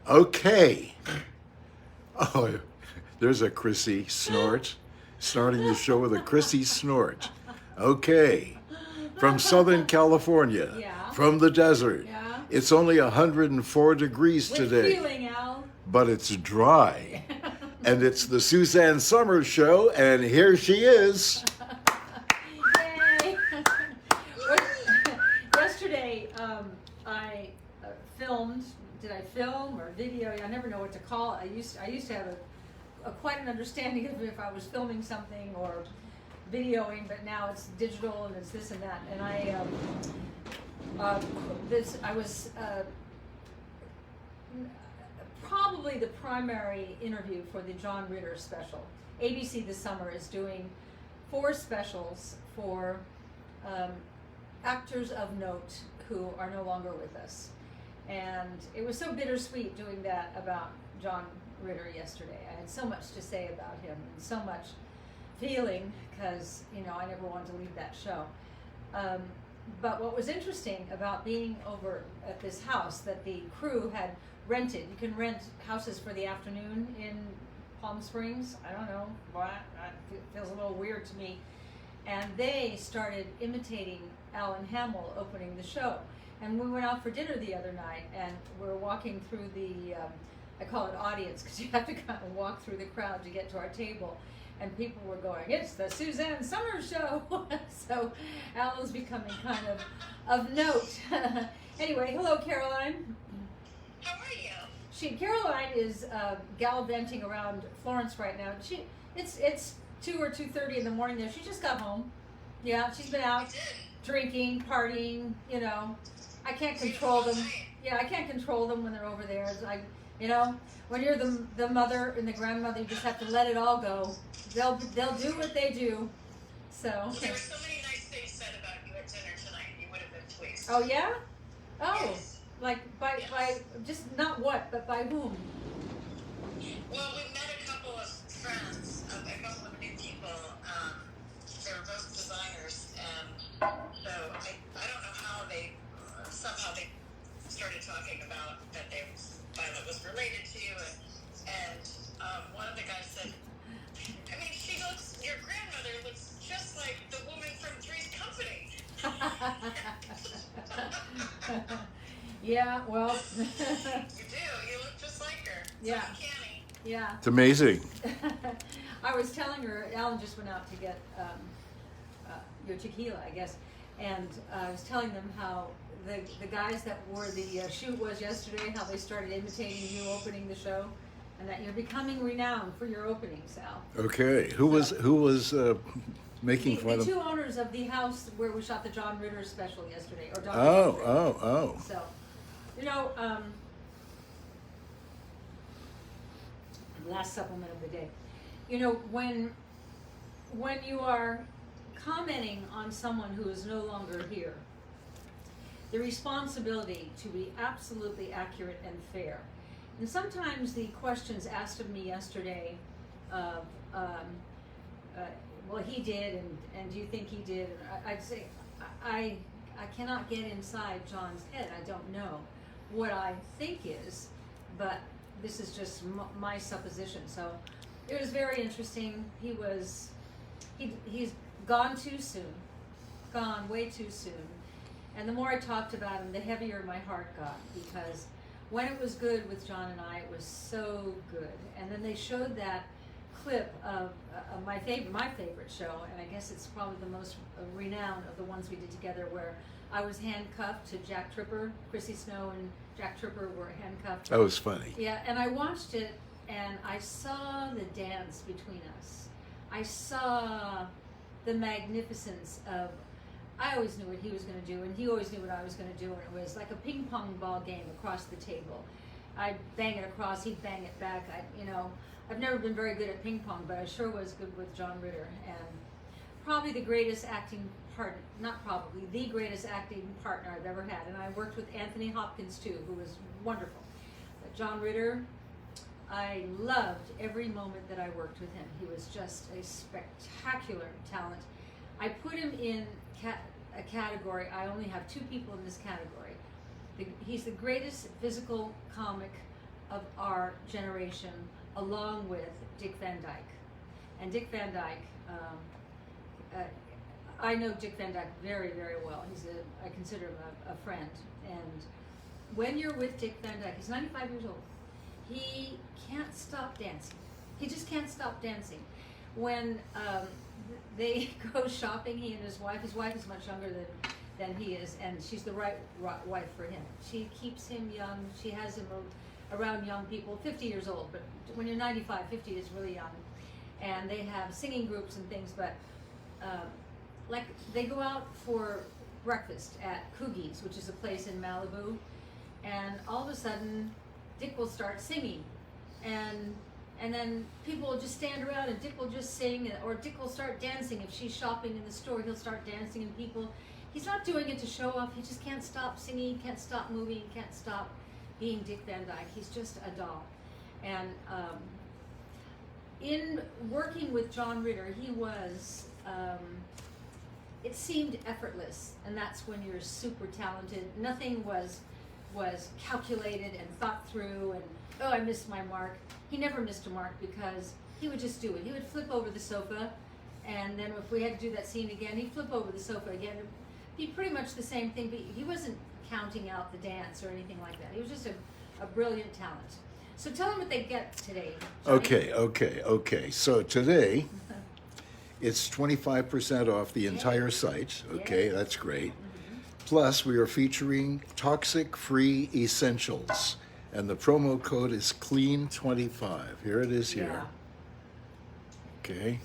Okay. Oh, there's a Chrissy snort. Starting the show with a Chrissy snort. Okay. From Southern California. Yeah. From the desert. Yeah. It's only 104 degrees With today. feeling, Al. But it's dry. And it's the Suzanne Summers Show, and here she is. Yay! Yesterday, I filmed. Did I film or video? I never know what to call it. I used to have quite an understanding of if I was filming something or videoing, but now it's digital and it's this and that. And I was probably the primary interview for the John Ritter special. ABC this summer is doing 4 specials for actors of note who are no longer with us. And it was so bittersweet doing that about John Ritter yesterday. I had so much to say about him and so much feeling because, you know, I never wanted to leave that show. But what was interesting about being over at this house that the crew had rented, you can rent houses for the afternoon in Palm Springs. I don't know why, it feels a little weird to me. And they started imitating Alan Hamill opening the show. And we went out for dinner the other night, and we're walking through the, I call it audience, because you have to kind of walk through the crowd to get to our table. And people were going, "It's the Suzanne Summers Show." So Alan's becoming kind of note. Anyway, hello, Caroline. How are you? Caroline is gallivanting around Florence right now. It's 2 or 2:30 in the morning there. She just got home. Yeah, she's been out drinking, partying. You know, I can't control them. Yeah, I can't control them when they're over there. It's like, you know, when you're the mother and the grandmother, you just have to let it all go. They'll do what they do. So. Well, there were so many nice things said about you at dinner tonight. You would have been pleased. Oh yeah. Oh, yes. Like by just not what, but by whom? Well, we met a couple of friends, a couple of new people. They were both designers, and so I don't know how they somehow they started talking about that Violet was related to you, and one of the guys said, I mean, your grandmother looks just like the woman from Three's Company. Yeah, well. You do. You look just like her. Yeah. Uncanny. Yeah. It's amazing. I was telling her, Alan just went out to get your tequila, I guess, and I was telling them how the guys that wore the shoot was yesterday, how they started imitating you opening the show, and that you're becoming renowned for your openings, Al. Okay. Who was making fun The of? 2 owners of the house where we shot the John Ritter special yesterday, or John Ritter. Oh. So, you know, last supplement of the day. You know, when you are commenting on someone who is no longer here, the responsibility to be absolutely accurate and fair. And sometimes the questions asked of me yesterday of, well, he did, and do you think he did? I'd say, I cannot get inside John's head. I don't know what I think is, but this is just my supposition. So it was very interesting. He's gone too soon, gone way too soon. And the more I talked about him, the heavier my heart got, because when it was good with John and I, it was so good. And then they showed that clip of my favorite show, and I guess it's probably the most renowned of the ones we did together, where I was handcuffed to Jack Tripper. Chrissy Snow and Jack Tripper were handcuffed. That was funny. Yeah, and I watched it, and I saw the dance between us. I saw the magnificence of, I always knew what he was going to do, and he always knew what I was going to do, and it was like a ping pong ball game across the table. I'd bang it across, he'd bang it back. I've never been very good at ping pong, but I sure was good with John Ritter, and probably the greatest acting partner, not probably, the greatest acting partner I've ever had. And I worked with Anthony Hopkins too, who was wonderful. But John Ritter, I loved every moment that I worked with him. He was just a spectacular talent. I put him in a category. I only have two people in this category. He's the greatest physical comic of our generation, along with Dick Van Dyke. And Dick Van Dyke, I know Dick Van Dyke very, very well. I consider him a friend. And when you're with Dick Van Dyke, he's 95 years old. He can't stop dancing. He just can't stop dancing. When they go shopping, he and his wife is much younger than he is, and she's the right wife for him. She keeps him young. She has him around young people, 50 years old, but when you're 95, 50 is really young. And they have singing groups and things, but like they go out for breakfast at Coogie's, which is a place in Malibu, and all of a sudden Dick will start singing, and then people will just stand around and Dick will just sing, or Dick will start dancing. If she's shopping in the store, he'll start dancing, and he's not doing it to show off. He just can't stop singing, can't stop moving, can't stop being Dick Van Dyke. He's just a doll. And in working with John Ritter, he was, it seemed effortless, and that's when you're super talented. Nothing was calculated and thought through, and oh, I missed my mark. He never missed a mark because he would just do it. He would flip over the sofa, and then if we had to do that scene again, he'd flip over the sofa again. It'd be pretty much the same thing, but he wasn't counting out the dance or anything like that. He was just a brilliant talent. So tell them what they get today, Johnny. Okay. So today, it's 25% off the entire site. Okay, that's great. Plus, we are featuring toxic-free essentials, and the promo code is CLEAN25. Here it is here. Yeah. Okay.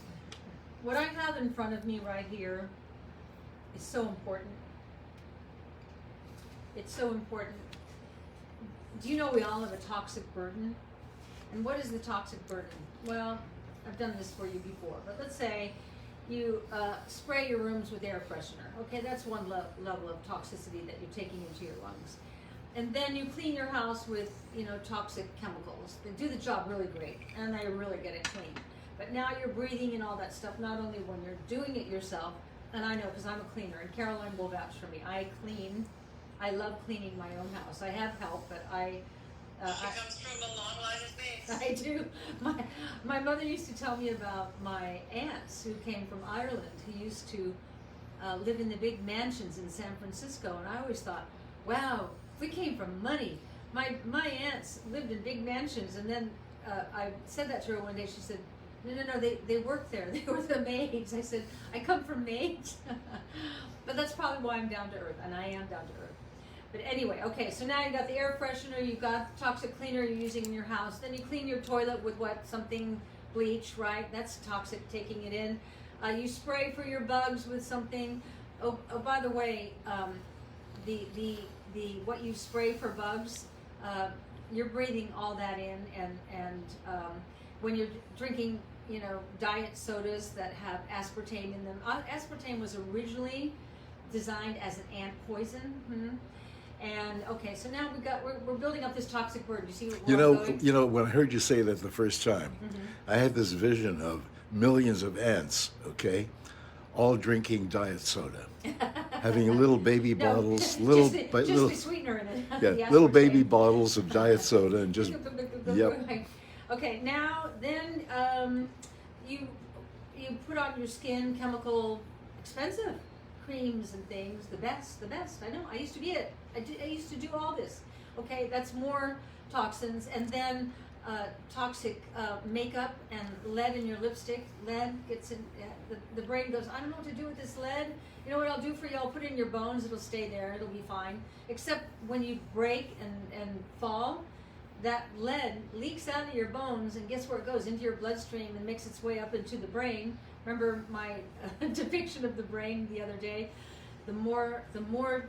What I have in front of me right here is so important. It's so important. Do you know we all have a toxic burden? And what is the toxic burden? Well, I've done this for you before, but let's say you spray your rooms with air freshener. Okay, that's one level of toxicity that you're taking into your lungs. And then you clean your house with, toxic chemicals. They do the job really great, and they really get it clean. But now you're breathing in all that stuff, not only when you're doing it yourself, and I know because I'm a cleaner, and Caroline will vouch for me. I clean. I love cleaning my own house. I have help, but She comes from a long line of things. I do. My mother used to tell me about my aunts who came from Ireland, who used to live in the big mansions in San Francisco, and I always thought, wow, we came from money. My aunts lived in big mansions, and then I said that to her one day. She said, no, they worked there. They were the maids. I said, I come from maids. But that's probably why I'm down to earth, and I am down to earth. But anyway, okay, so now you got the air freshener, you got the toxic cleaner you're using in your house, then you clean your toilet with something bleach, right? That's toxic, taking it in. You spray for your bugs with something. Oh, by the way, the what you spray for bugs, you're breathing all that in, and when you're drinking, diet sodas that have aspartame in them. Aspartame was originally designed as an ant poison. And okay, so now we're building up this toxic burden. You see what we're going? When I heard you say that the first time, I had this vision of millions of ants, okay, all drinking diet soda, having little baby bottles, just little the sweetener in it. yeah, little baby bottles of diet soda, and just yep. Okay, now then you put on your skin chemical expensive creams and things, the best. I know. I used to be it. I used to do all this. Okay, that's more toxins, and then toxic makeup and lead in your lipstick. Lead gets in. The brain goes, I don't know what to do with this lead. You know what I'll do for you? I'll put it in your bones. It'll stay there. It'll be fine. Except when you break and fall, that lead leaks out of your bones, and guess where it goes? Into your bloodstream and makes its way up into the brain. Remember my depiction of the brain the other day? The more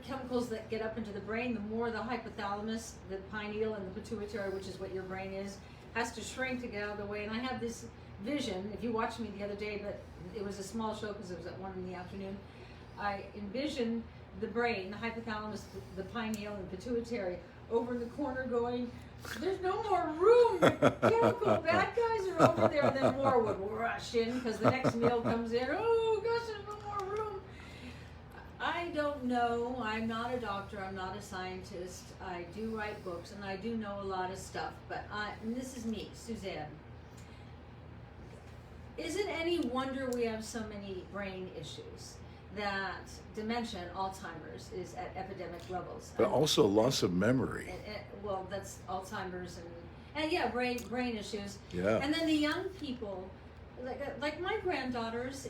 chemicals that get up into the brain, the more the hypothalamus, the pineal, and the pituitary, which is what your brain is, has to shrink to get out of the way. And I have this vision, if you watched me the other day, but it was a small show because it was at 1 in the afternoon, I envisioned the brain, the hypothalamus, the pineal, and the pituitary over in the corner going, there's no more room. The chemical bad guys are over there. And then more would rush in because the next meal comes in. Oh gosh, there's no more room. I I don't know. I'm not a doctor. I'm not a scientist. I do write books and I do know a lot of stuff. But and this is me, Suzanne. Is it any wonder we have so many brain issues? That dementia and Alzheimer's is at epidemic levels. But also loss of memory. Well, that's Alzheimer's and yeah, brain issues. Yeah. And then the young people, like my granddaughters,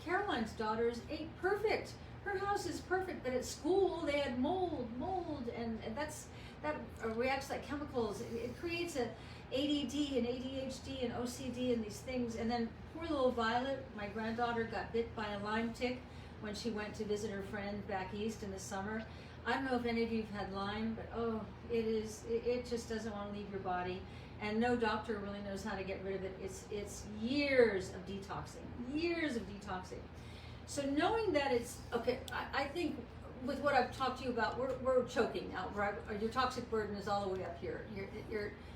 Caroline's daughters, ate perfect. Her house is perfect, but at school they had mold, and that reacts like chemicals. It creates a ADD and ADHD and OCD and these things. And then poor little Violet, my granddaughter, got bit by a Lyme tick when she went to visit her friend back east in the summer. I don't know if any of you have had Lyme, but oh, it just doesn't want to leave your body, and no doctor really knows how to get rid of it. It's years of detoxing. So knowing that it's okay, I think with what I've talked to you about, we're choking now, right? Your toxic burden is all the way up here.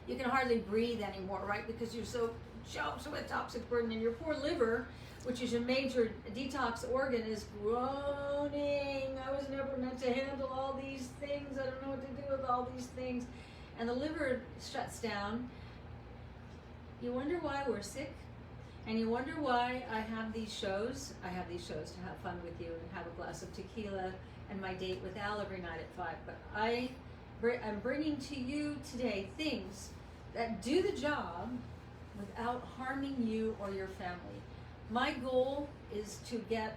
You can hardly breathe anymore, right? Because you're so choked with toxic burden, and your poor liver, which is your major detox organ, is groaning. I was never meant to handle all these things. I don't know what to do with all these things. And the liver shuts down. You wonder why we're sick? And you wonder why I have these shows. I have these shows to have fun with you and have a glass of tequila and my date with Al every night at 5. But I'm bringing to you today things that do the job without harming you or your family. My goal is to get,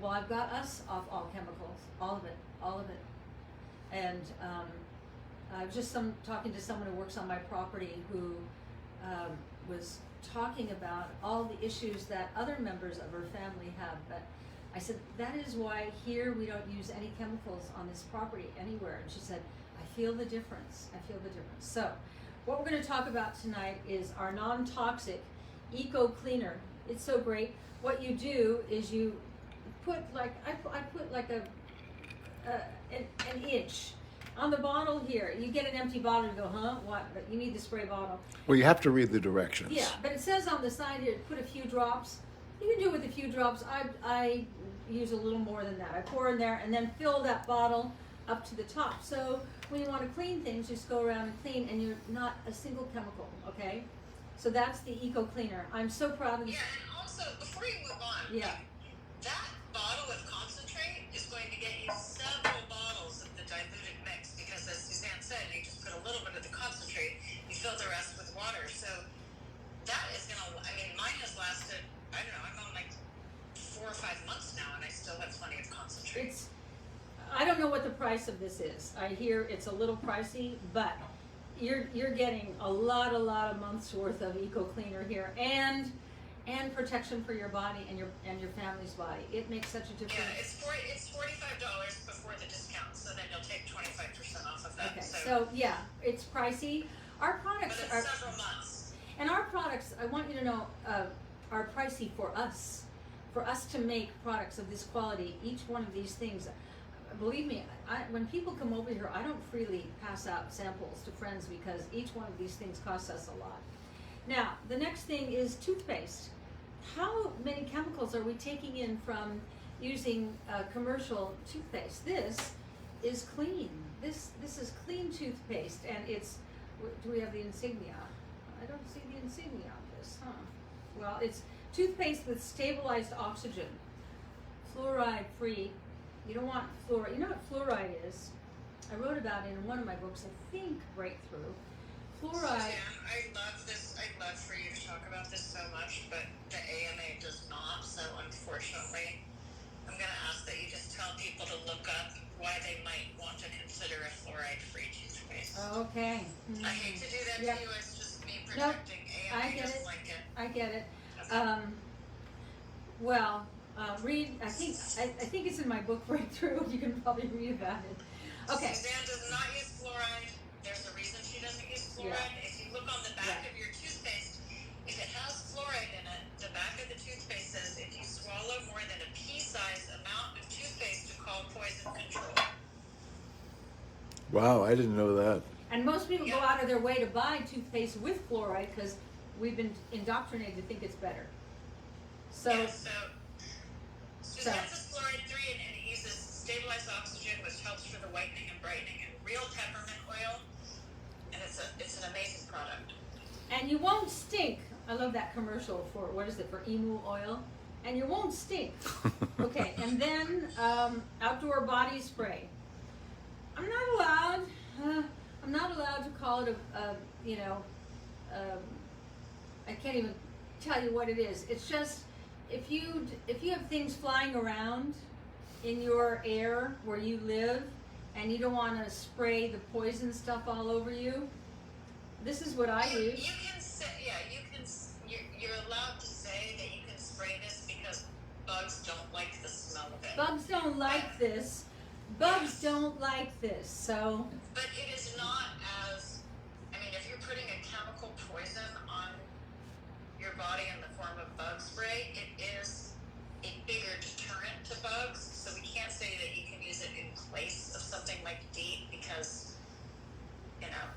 well, I've got us off all chemicals, all of it. And I was just talking to someone who works on my property who was talking about all the issues that other members of her family have. But I said, that is why here we don't use any chemicals on this property anywhere. And she said, I feel the difference. So what we're going to talk about tonight is our non-toxic eco cleaner. It's so great. What you do is you put like, I put like an inch on the bottle here. You get an empty bottle and go, huh? What? But you need the spray bottle. Well, you have to read the directions. Yeah, but it says on the side here, put a few drops. You can do it with a few drops. I use a little more than that. I pour in there and then fill that bottle up to the top. So when you want to clean things, just go around and clean, and you're not a single chemical, okay? So that's the eco cleaner. I'm so proud of this. Yeah, and also, before you move on, Yeah. that bottle of concentrate is going to get you several bottles of the diluted mix, because as Suzanne said, you just put a little bit of the concentrate, you fill the rest with water. So that is going to, I mean, mine has lasted, I don't know, I'm on like 4 or 5 months now, and I still have plenty of concentrate. I don't know what the price of this is. I hear it's a little pricey, but you're getting a lot of months worth of eco cleaner here, and protection for your body and your family's body. It makes such a difference. Yeah, it's $45 before the discount, so then you'll take 25% off of that. Okay, so yeah, it's pricey. Our products but are it's several months. And our products, I want you to know, are pricey for us. For us to make products of this quality, each one of these things, believe me, when people come over here, I don't freely pass out samples to friends, because each one of these things costs us a lot. Now, the next thing is toothpaste. How many chemicals are we taking in from using commercial toothpaste? This is clean. This is clean toothpaste, and it's, do we have the insignia? I don't see the insignia on this, huh? Well, it's toothpaste with stabilized oxygen, fluoride free. You don't want fluoride. You know what fluoride is? I wrote about it in one of my books, I think Breakthrough. Fluoride. Suzanne, I love this. I'd love for you to talk about this so much, but the AMA does not. So unfortunately, I'm going to ask that you just tell people to look up why they might want to consider a fluoride-free toothpaste. Okay. I hate to do that Yep. to you. It's just me Nope. protecting I AMA. get Doesn't it. like it. I get it. Okay. Read. I think it's in my book Breakthrough. You can probably read about it. Okay. Suzanne does not use fluoride. There's a reason she doesn't use fluoride. Yeah. If you look on the back of your toothpaste, if it has fluoride in it, the back of the toothpaste says if you swallow more than a pea-sized amount of toothpaste to call poison control. Wow, I didn't know that. And most people go out of their way to buy toothpaste with fluoride because we've been indoctrinated to think it's better. So, Yeah, so Suzanne's is fluoride-free, and it uses stabilized just for the whitening and brightening, and real peppermint oil, and it's an amazing product. And you won't stink. I love that commercial for, what is it, for emu oil? And you won't stink. Okay, and then outdoor body spray. I'm not allowed to call it I can't even tell you what it is. It's just, if you have things flying around in your air where you live and you don't want to spray the poison stuff all over you, this is what I use. You can say, you're allowed to say that you can spray this because bugs don't like the smell of it. Bugs don't like this. Bugs don't like this, so. But it is not as, if you're putting a chemical poison on your body in the form of bug spray, it is a bigger deterrent to bugs. So we can't say that you can use it in place of something like DEET because,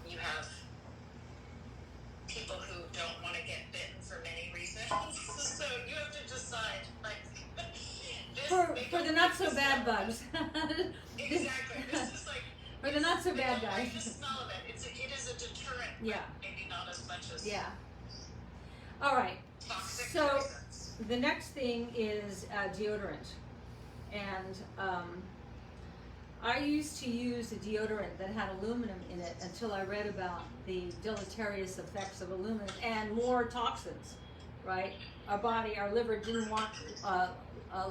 you have people who don't want to get bitten for many reasons. So you have to decide, For the not so bad bugs. Exactly. This is like for the not so they bad don't like guys. the smell of it. It is a deterrent. Yeah. But maybe not as much as All right. toxic So poisons. the next thing is deodorant, and I used to use a deodorant that had aluminum in it until I read about the deleterious effects of aluminum and more toxins. Right? Our liver didn't want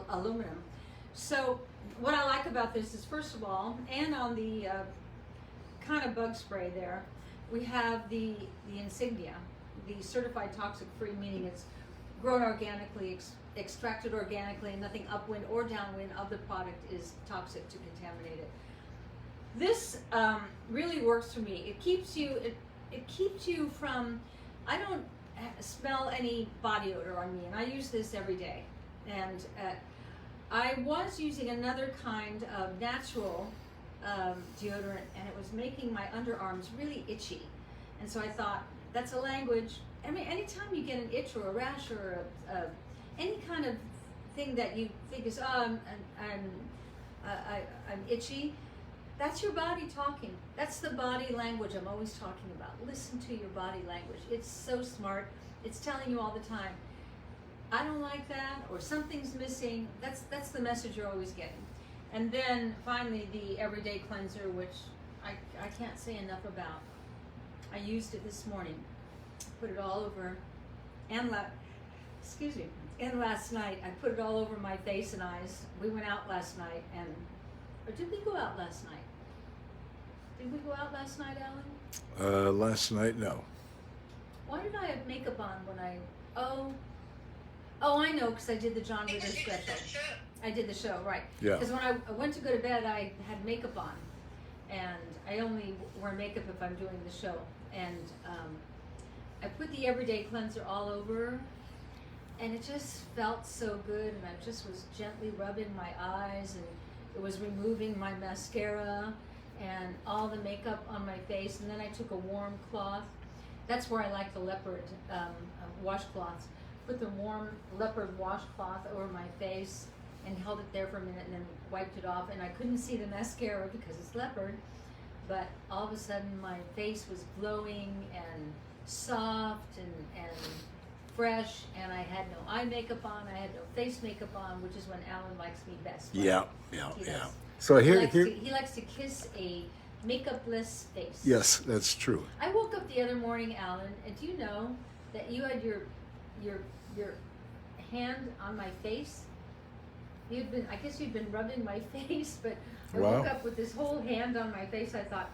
aluminum. So what I like about this is, first of all, and on the kind of bug spray there, we have the insignia, the certified toxic free, meaning it's grown organically, extracted organically, and nothing upwind or downwind of the product is toxic to contaminate it. This really works for me. It keeps you from, I don't smell any body odor on me, and I use this every day. And I was using another kind of natural deodorant, and it was making my underarms really itchy. And so I thought, that's a language. Anytime you get an itch or a rash or any kind of thing that you think is, I'm itchy, that's your body talking. That's the body language I'm always talking about. Listen to your body language. It's so smart. It's telling you all the time, I don't like that, or something's missing. That's the message you're always getting. And then finally the everyday cleanser, which I can't say enough about. I used it this morning, put it all over, and last night I put it all over my face and eyes. We went out last night, or did we go out last night? Did we go out last night, Alan? Last night, no. Why did I have makeup on when Oh, I know, because I did the John Ritter Because you did special. the show. I did the show, right. Yeah. Because when I went to go to bed, I had makeup on. And I only wear makeup if I'm doing the show. And I put the everyday cleanser all over, and it just felt so good. And I just was gently rubbing my eyes, and it was removing my mascara and all the makeup on my face. And then I took a warm cloth. That's where I like the leopard washcloths. Put the warm leopard washcloth over my face and held it there for a minute and then wiped it off. And I couldn't see the mascara because it's leopard, but all of a sudden my face was glowing and soft and fresh, and I had no eye makeup on, I had no face makeup on, which is when Alan likes me best. Right? Yeah. He Yeah. does. So here. He likes to kiss a makeupless face. Yes, that's true. I woke up the other morning, Alan, and do you know that you had your hand on my face? I guess you'd been rubbing my face, but I Wow. woke up with this whole hand on my face. I thought,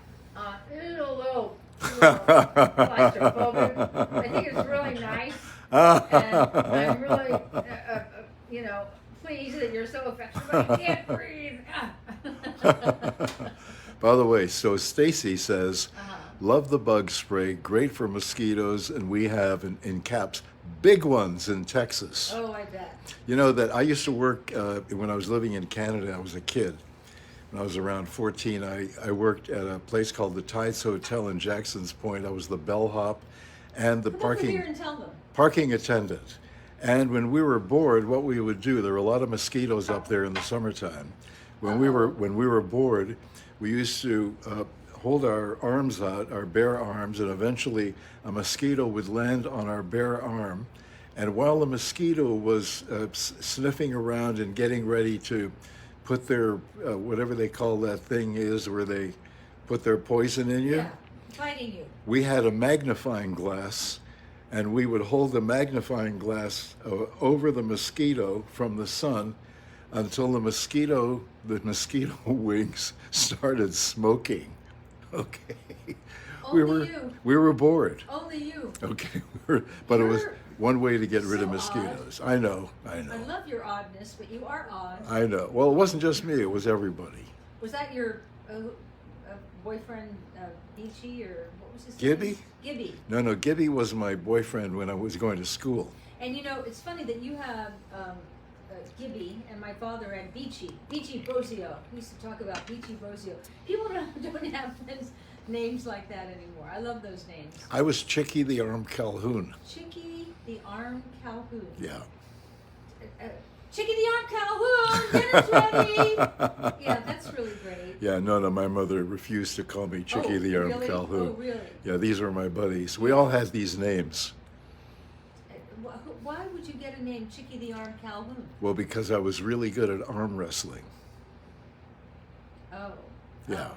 hello, claustrophobic. I think it's really nice, and I'm really, pleased that you're so affectionate, but I can't breathe. By the way, so Stacy says, Uh-huh. love the bug spray, great for mosquitoes, and we have, in caps, big ones in Texas. Oh, I bet. You know that I used to work, when I was living in Canada, I was a kid. When I was around 14, I worked at a place called the Tides Hotel in Jackson's Point. I was the bellhop and the Come over here and tell them. parking attendant. And when we were bored, what we would do, there were a lot of mosquitoes up there in the summertime. when we were bored, we used to hold our arms out, our bare arms, and eventually a mosquito would land on our bare arm. And while the mosquito was sniffing around and getting ready to put their whatever they call that thing is, where they put their poison in you, Yeah, biting you. we had a magnifying glass, and we would hold the magnifying glass over the mosquito from the sun until the mosquito wings started smoking. Okay. Only you. We were bored. Only you. Okay. But it was You're one way to get rid of so mosquitoes. I know. I love your oddness, but you are odd. I know. Well, it wasn't just me, it was everybody. Was that your boyfriend, Beachy, or what was his Gibby? name? Gibby. No, Gibby was my boyfriend when I was going to school. And you know, it's funny that you have Gibby and my father had Beachy Brosio. We used to talk about Beachy Brosio. People don't have names like that anymore. I love those names. I was Chicky the Arm Calhoun. Chicky the Arm Calhoun. Yeah. Chicky the Arm Calhoun, dinner's ready. Yeah, that's really great. Yeah, no, my mother refused to call me Chicky the Arm really? Calhoun. Oh, really? Yeah, these were my buddies. We all had these names. Why would you get a name Chicky the Arm Calhoun? Well, because I was really good at arm wrestling. Oh. Yeah.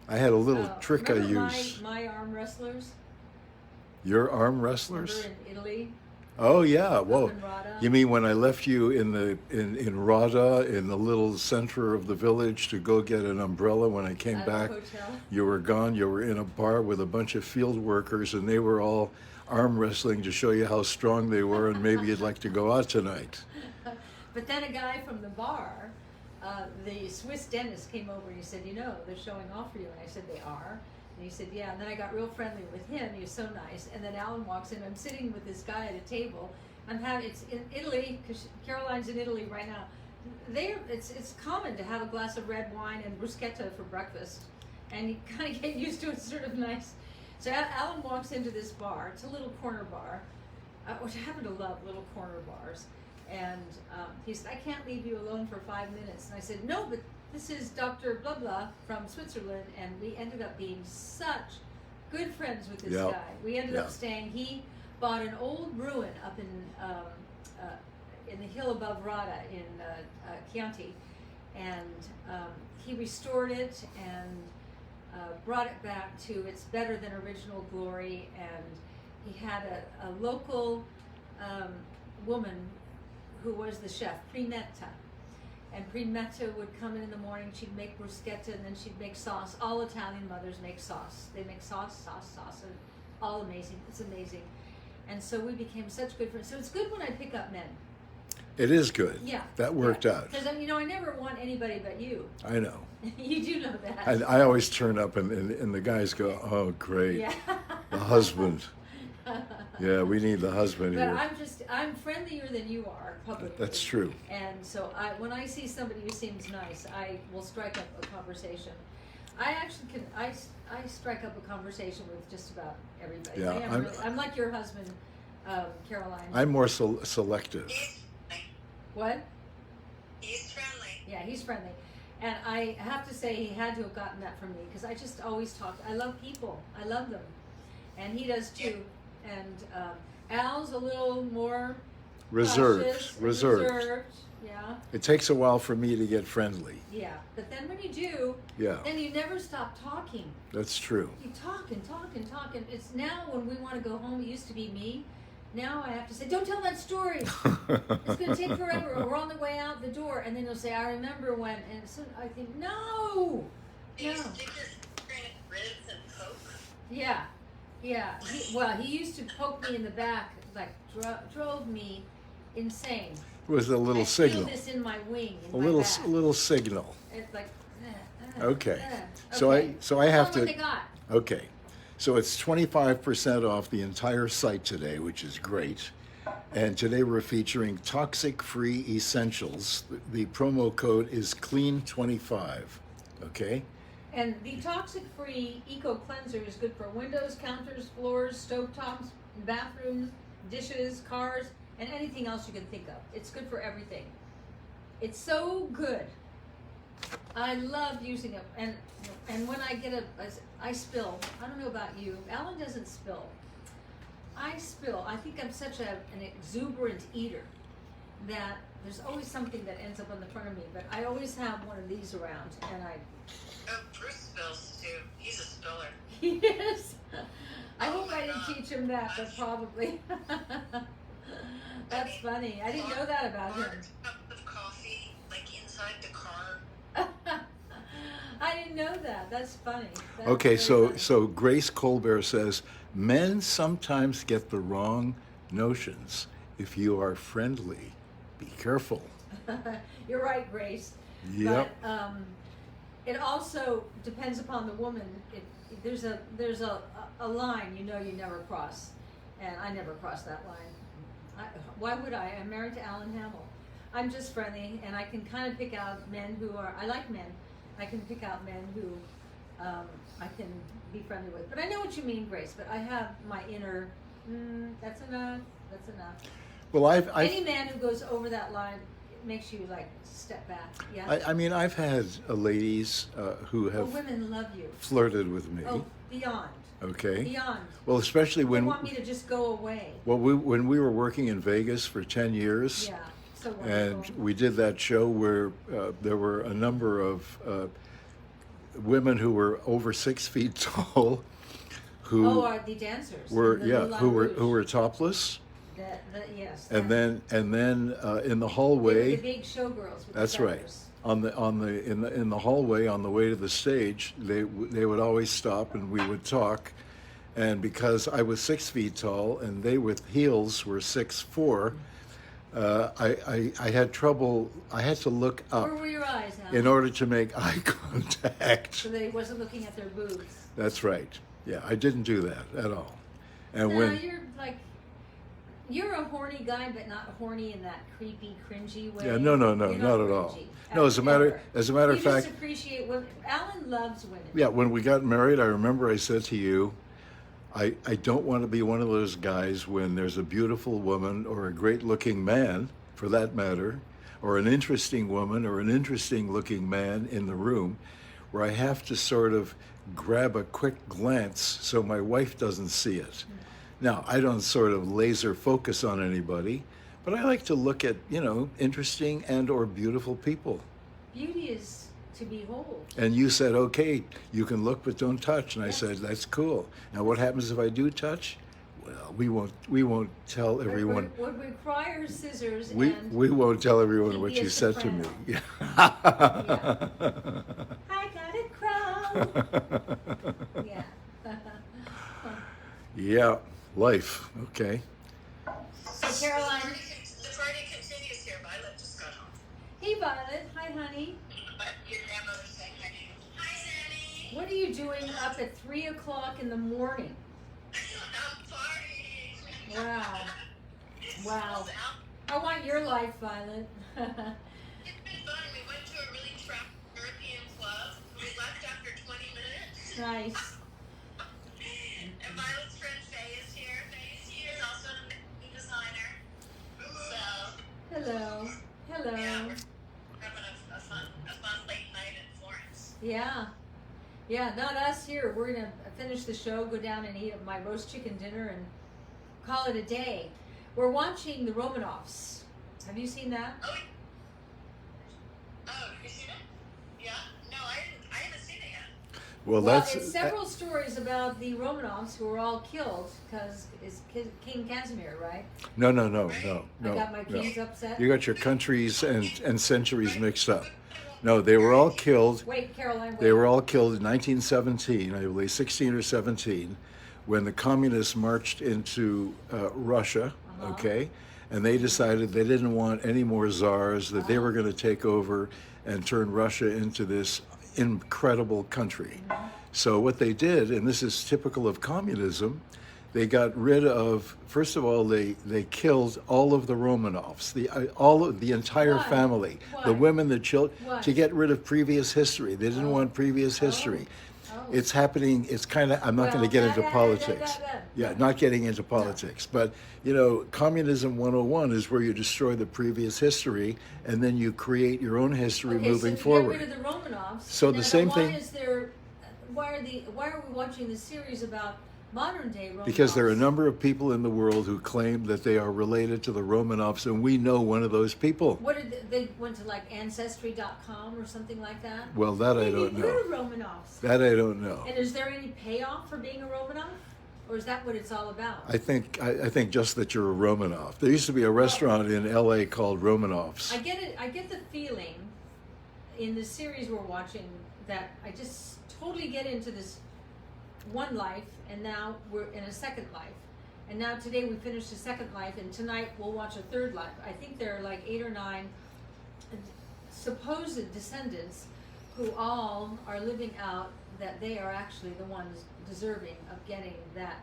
I had a little Oh. trick I Remember used. my arm wrestlers? Your arm wrestlers? Remember in Italy? Oh yeah. Whoa. in Rada? You mean when I left you in Rada, in the little center of the village, to go get an umbrella? When I came At a back, hotel? you were gone. You were in a bar with a bunch of field workers, and they were all arm wrestling to show you how strong they were, and maybe you'd like to go out tonight. But then a guy from the bar, the Swiss dentist, came over and he said, you know, they're showing off for you. And I said, they are? And he said, yeah. And then I got real friendly with him. He was so nice. And then Alan walks in. I'm sitting with this guy at a table. It's in Italy, because Caroline's in Italy right now. It's common to have a glass of red wine and bruschetta for breakfast. And you kind of get used to it. It's sort of nice. So Alan walks into this bar. It's a little corner bar, which I happen to love, little corner bars. And he said, I can't leave you alone for 5 minutes. And I said, no, but this is Dr. Blah Blah from Switzerland. And we ended up being such good friends with this guy. We ended up staying. He bought an old ruin up in the hill above Rada in Chianti. And he restored it and brought it back to its better than original glory. And he had a local woman who was the chef, Primetta. And Primetta would come in the morning, she'd make bruschetta, and then she'd make sauce. All Italian mothers make sauce. They make sauce, and all amazing. It's amazing. And so we became such good friends. So it's good when I pick up men. It is good. Yeah. That worked out. Because, you know, I never want anybody but you. I know. You do know that. And I always turn up and the guys go, oh, great. Yeah. The husband. Yeah, we need the husband But here. I'm friendlier than you are publicly. That's true. And so when I see somebody who seems nice, I will strike up a conversation. I actually I strike up a conversation with just about everybody. Yeah, I'm like your husband, Caroline. I'm more selective. He's friendly. What? He's friendly. Yeah, he's friendly. And I have to say he had to have gotten that from me, because I just always talk. I love people. I love them. And he does too. And Al's a little more cautious, reserved. Yeah. It takes a while for me to get friendly. Yeah. But then when you do, then you never stop talking. That's true. You talk and talk and talk. And it's now when we want to go home, it used to be me. Now I have to say, don't tell that story. It's going to take forever. Or we're on the way out the door. And then they'll say, I remember when. And so I think, no. Do you stick your finger in ribs and poke? Yeah. Yeah. He used to poke me in the back, like drove me insane. It was a little signal. I feel this in my wing, in A my little back. little signal. It's like, Okay. Okay. So I have Tell them to. what they got. Okay. So it's 25% off the entire site today, which is great. And today we're featuring toxic-free essentials. The promo code is clean25. Okay? And the toxic-free eco cleanser is good for windows, counters, floors, stovetops, bathrooms, dishes, cars, and anything else you can think of. It's good for everything. It's so good. I love using it, and when I get I spill. I don't know about you. Alan doesn't spill. I spill. I think I'm such an exuberant eater that there's always something that ends up on the front of me. But I always have one of these around, and I. Oh, Bruce spills too. He's a spiller. He is. I Oh hope my I didn't God. teach him that, but probably. That's funny. I didn't know that about him. Large cup of coffee, like inside the car. I didn't know that. That's funny. That's Okay, very so funny. so Grace Colbert says men sometimes get the wrong notions. If you are friendly, be careful. You're right, Grace. Yep. But it also depends upon the woman. There's a line you never cross, and I never cross that line. Why would I? I'm married to Alan Hamill. I'm just friendly, and I can kind of pick out men who are. I like men. I can pick out men who I can be friendly with. But I know what you mean, Grace. But I have my inner. That's enough. That's enough. Well, Any man who goes over that line makes you like step back. Yeah. I mean, I've had ladies who Oh, have women love you. flirted with me. Oh, beyond. Okay. Beyond. Well, especially They when want me to just go away. when we were working in Vegas for 10 years. Yeah. So wonderful. And we did that show where there were a number of women who were over 6 feet tall, who are the dancers? were the yeah, Moulin who were Rouge. topless, Yes. and then in the they were hallway. the big showgirls. With That's the right. feathers. In the hallway on the way to the stage, they would always stop and we would talk, and because I was 6 feet tall and they with heels were 6'4", I had trouble. I had to look up Where were your eyes, Alan? in order to make eye contact. So they wasn't looking at their boobs. That's right. Yeah, I didn't do that at all. And No, when you're a horny guy, but not horny in that creepy, cringy way. Yeah, no, You're not at all. cringy. No, as a matter Ever. of You fact, just appreciate women. Alan loves women. yeah, when we got married, I remember I said to you, I don't want to be one of those guys when there's a beautiful woman or a great looking man, for that matter, or an interesting woman or an interesting looking man in the room, where I have to sort of grab a quick glance so my wife doesn't see it. Now, I don't sort of laser focus on anybody, but I like to look at, interesting and or beautiful people. Beauty is to behold. And you said, okay, you can look but don't touch. And I said, that's cool. Now what happens if I do touch? Well, we won't tell everyone. Would require scissors We and won't tell everyone keep what you you said to me. Yeah. I got a crown. Yeah. Yeah, life. Okay. So Caroline, The party continues here. Violet just got home. hey Violet, hi honey. But your grandmother's saying hi. Hi, Sandy. What are you doing up at 3:00 in the morning? I'm partying. Wow. Wow. Sold out. I want your life, Violet. It's been fun. We went to a really trap European club. We left after 20 minutes. Nice. And Violet's friend Faye is here. She's also an amazing designer. So, Hello. Hello. yeah, we're having a fun late night in Florence. Yeah. Yeah, not us here. We're going to finish the show, go down and eat my roast chicken dinner, and call it a day. We're watching the Romanovs. Have you seen that? Oh, have you seen it? Yeah? No, I haven't seen it yet. Well, Well, that's it's several stories about the Romanovs who were all killed because it's King Casimir, right? no. I got my kings upset. You got your countries and centuries mixed up. No, they were all killed. Wait, Caroline. Wait. They were all killed in 1917, I believe, 16 or 17, when the communists marched into Russia, okay? And they decided they didn't want any more czars, that they were going to take over and turn Russia into this incredible country. So what they did, and this is typical of communism, they got rid of, first of all, they killed all of the Romanovs, the entire Why? family, Why? the women, the children, Why? to get rid of previous history. They didn't want previous history. Oh. It's happening. It's kind of. I'm not going to get into politics. Yeah, not getting into politics. But you know, communism 101 is where you destroy the previous history and then you create your own history moving forward. Get rid of the Romanovs. So the same thing. Why are we watching this series about modern day Romanovs? Because there are a number of people in the world who claim that they are related to the Romanovs, and we know one of those people. What did they went to, like Ancestry.com or something like that? Well, that I don't know. You're Romanovs. That I don't know. And is there any payoff for being a Romanov, or is that what it's all about? I think just that you're a Romanov. There used to be a restaurant in L.A. called Romanovs. I get it. I get the feeling in the series we're watching that I just totally get into this one life, and now we're in a second life. And now today we finished the second life, and tonight we'll watch a third life. I think there are like 8 or 9 supposed descendants who all are living out that they are actually the ones deserving of getting that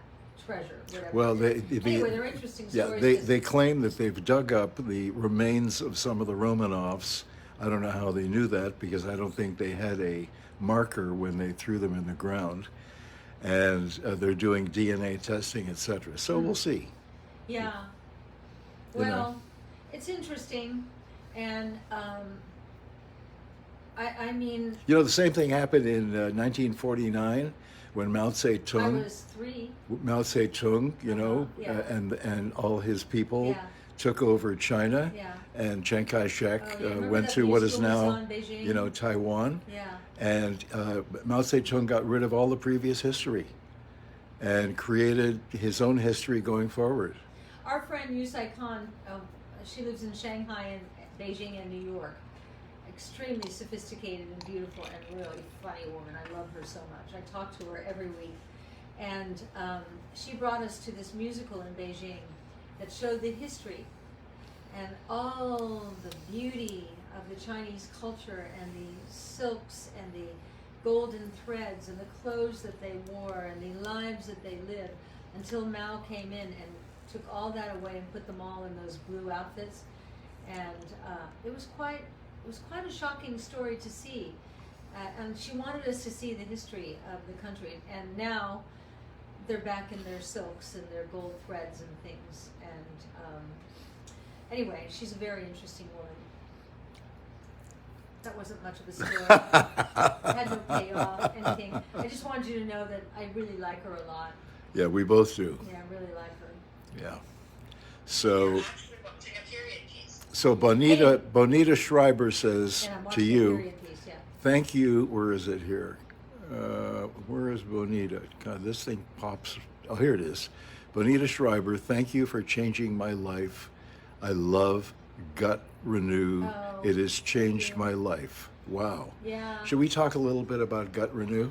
treasure, whatever. Well, anyway, they're interesting stories. Yeah, they claim that they've dug up the remains of some of the Romanovs. I don't know how they knew that, because I don't think they had a marker when they threw them in the ground. And they're doing DNA testing, etc. So we'll see. Yeah. Well, it's interesting, and I mean. You know, the same thing happened in 1949 when Mao Zedong. I was 3. Mao Zedong, you know, yeah. and all his people Yeah. took over China, Yeah. and Chiang Kai-shek Remember went that to what is musical now, was on Beijing? you know, Taiwan. Yeah. And Mao Zedong got rid of all the previous history and created his own history going forward. Our friend Yusai Khan, she lives in Shanghai and Beijing and New York. Extremely sophisticated and beautiful and really funny woman. I love her so much. I talk to her every week. And she brought us to this musical in Beijing that showed the history and all the beauty of the Chinese culture and the silks and the golden threads and the clothes that they wore and the lives that they lived, until Mao came in and took all that away and put them all in those blue outfits. And it was quite a shocking story to see. And she wanted us to see the history of the country. And now they're back in their silks and their gold threads and things. And anyway, she's a very interesting woman. That wasn't much of a story. Had no payoff, anything. I just wanted you to know that I really like her a lot. Yeah, we both do. Yeah, I really like her. Yeah. So, I'm actually watching a period piece. so Bonita Schreiber says And I'm to watching a you, period piece, yeah. thank you. Where is it here? Where is Bonita? God, this thing pops. Oh, here it is. Bonita Schreiber, thank you for changing my life. I love Gut Renew. Oh, it has changed you. my life. Wow. Yeah. Should we talk a little bit about Gut Renew?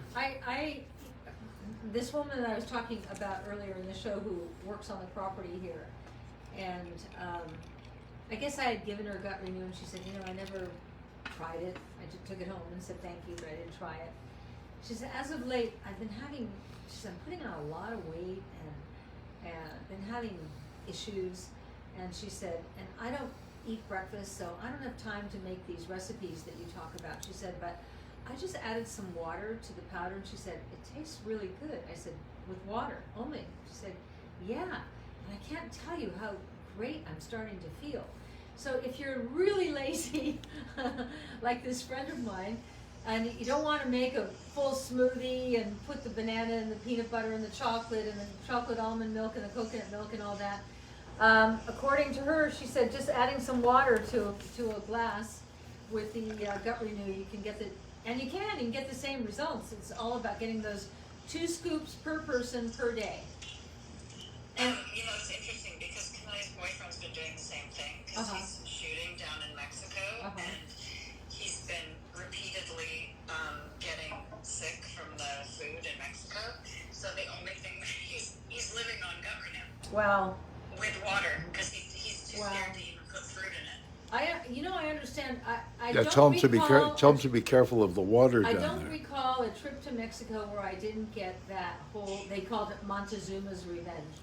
This woman that I was talking about earlier in the show, who works on the property here, and I guess I had given her Gut Renew, and she said, you know, I never tried it. I just took it home and said thank you, but I didn't try it. She said, as of late, I've been having, she said, I'm putting on a lot of weight and been having issues. And she said, and I don't eat breakfast, so I don't have time to make these recipes that you talk about. She said, but I just added some water to the powder, and she said, it tastes really good. I said, with water only? She said, yeah. And I can't tell you how great I'm starting to feel. So if you're really lazy, like this friend of mine, and you don't want to make a full smoothie and put the banana and the peanut butter and the chocolate almond milk and the coconut milk and all that, according to her, she said just adding some water to a glass with the Gut Renew, you can get you can get the same results. It's all about getting those 2 scoops per person per day. And you know, it's interesting because Kanai's boyfriend's been doing the same thing because he's shooting down in Mexico, and he's been repeatedly getting sick from the food in Mexico. So the only thing he's living on Gut Renew. wow. With water, because he's too scared to even put fruit in it. I understand. I Yeah, don't tell him to be recall tell him to be careful of the water I down don't there. recall a trip to Mexico where I didn't get that whole. They called it Montezuma's revenge.